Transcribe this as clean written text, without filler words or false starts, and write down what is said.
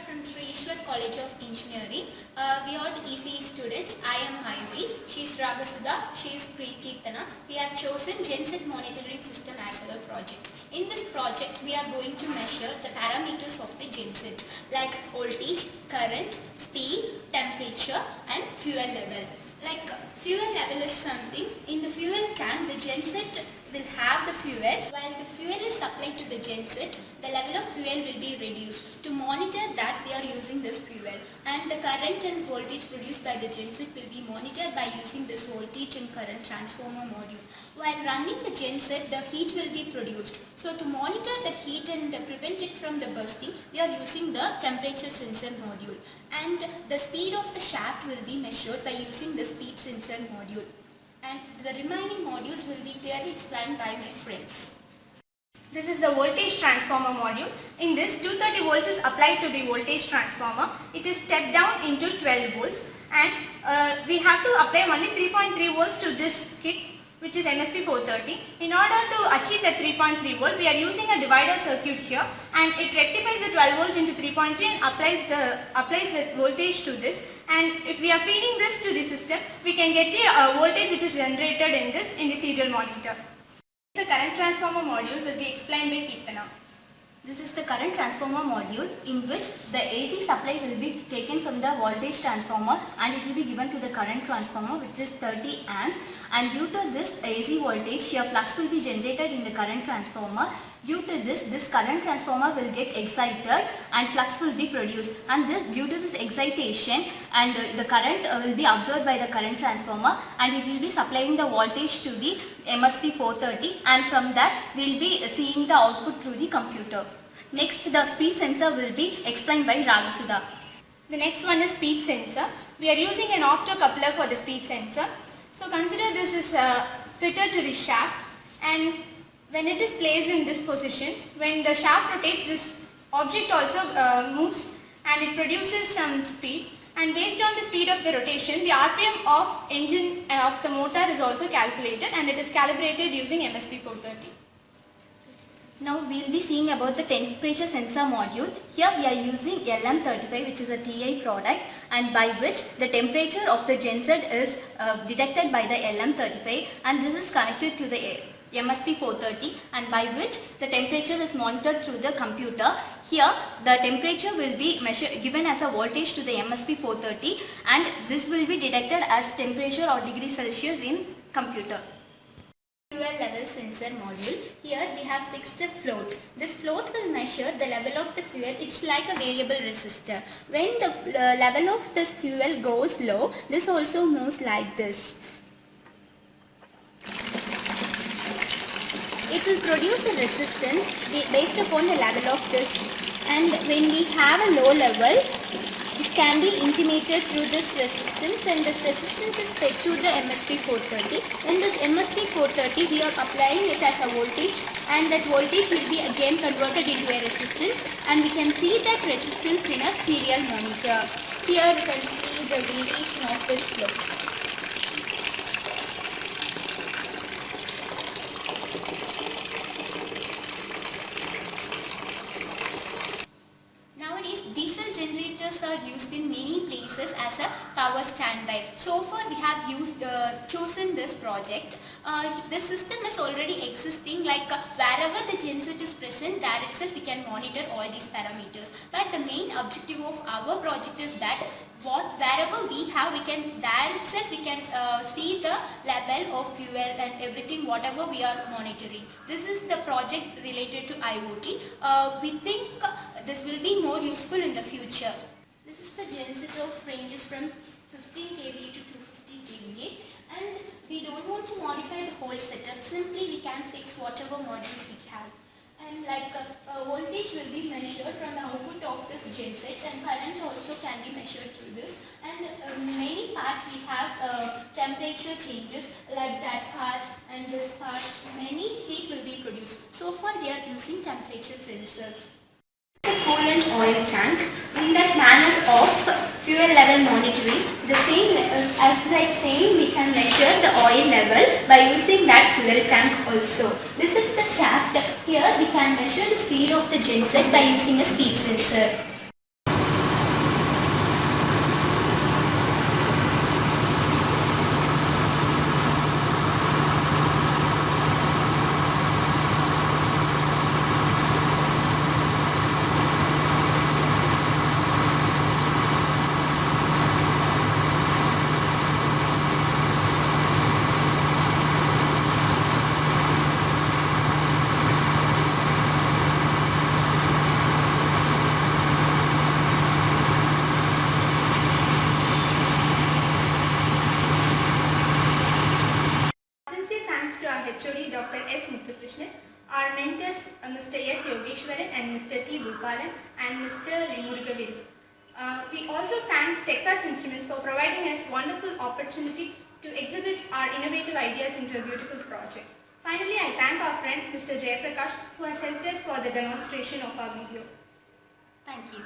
from Sri Ishwar College of Engineering. We are the ECE students. I am Mayuri. She is Ragasudha. She is Kirtana. We have chosen Genset monitoring system as our project. In this project, we are going to measure the parameters of the genset like voltage, current, speed, temperature and fuel level. Like fuel level is something, in the fuel tank the genset will have the fuel. While the fuel is supplied to the genset, the level of fuel will be reduced. To monitor that, we are using this fuel, and the current and voltage produced by the genset will be monitored by using this voltage and current transformer module. While running the genset, the heat will be produced. So to monitor the heat and prevent it from the bursting, we are using the temperature sensor module, and the speed of the shaft will be measured by using the speed sensor module. And the remaining modules will be clearly explained by my friends. This is the voltage transformer module. In this, 230 volts is applied to the voltage transformer. It is stepped down into 12 volts, and we have to apply only 3.3 volts to this kit, which is MSP 430. In order to achieve the 3.3 volt, we are using a divider circuit here, and it rectifies the 12 volts into 3.3 and applies the voltage to this. And if we are feeding this to the system, we can get the voltage which is generated in the serial monitor. The current transformer module will be explained by Kirtana. This is the current transformer module, in which the AC supply will be taken from the voltage transformer and it will be given to the current transformer, which is 30 amps, and due to this AC voltage, here flux will be generated in the current transformer. Due to this current transformer will get excited and flux will be produced, and due to this excitation and the current will be absorbed by the current transformer, and it will be supplying the voltage to the MSP 430, and from that we will be seeing the output through the computer. Next, the speed sensor will be explained by Ragasudha. The next one is speed sensor. We are using an optocoupler for the speed sensor. So consider this is fitted to the shaft, and when it is placed in this position, when the shaft rotates, this object also moves and it produces some speed, and based on the speed of the rotation, the RPM of engine of the motor is also calculated, and it is calibrated using MSP 430. Now we will be seeing about the temperature sensor module. Here we are using LM35, which is a TI product, and by which the temperature of the genset is detected by the LM35, and this is connected to the MSP 430, and by which the temperature is monitored through the computer. Here the temperature will be given as a voltage to the MSP 430, and this will be detected as temperature or degree Celsius in computer. Fuel level sensor module. Here we have fixed a float. This float will measure the level of the fuel. It's like a variable resistor. When the level of this fuel goes low, this also moves like this. It will produce a resistance based upon the level of this, and when we have a low level, this can be intimated through this resistance, and this resistance is fed to the MSP 430. In this MSP 430, we are applying it as a voltage, and that voltage will be again converted into a resistance, and we can see that resistance in a serial monitor. Here we can see the variation of this flow. Diesel generators are used in many places as a power standby. So far we have chosen this project. This system is already existing, like wherever the genset is present, there itself we can monitor all these parameters. But the main objective of our project is that wherever we have, there itself we can see the level of fuel and everything, whatever we are monitoring. This is the project related to IoT. We think this will be more useful in the future. This is the genset of ranges from 15 kVA to 250 kVA, and we don't want to modify the whole setup. Simply we can fix whatever modules we have. And like voltage will be measured from the output of this genset, and current also can be measured through this. And many parts we have temperature changes, like that part and this part. Many heat will be produced. So far we are using temperature sensors. The coolant oil tank. In that manner of fuel level monitoring, the same as like saying we can measure the oil level by using that fuel tank also. This is the shaft. Here we can measure the speed of the genset by using a speed sensor. mentors Mr. S. Yogeshwaran and Mr. T. Bhupalan and Mr. Rimurugavil. We also thank Texas Instruments for providing us wonderful opportunity to exhibit our innovative ideas into a beautiful project. Finally, I thank our friend Mr. Jayaprakash who has helped us for the demonstration of our video. Thank you.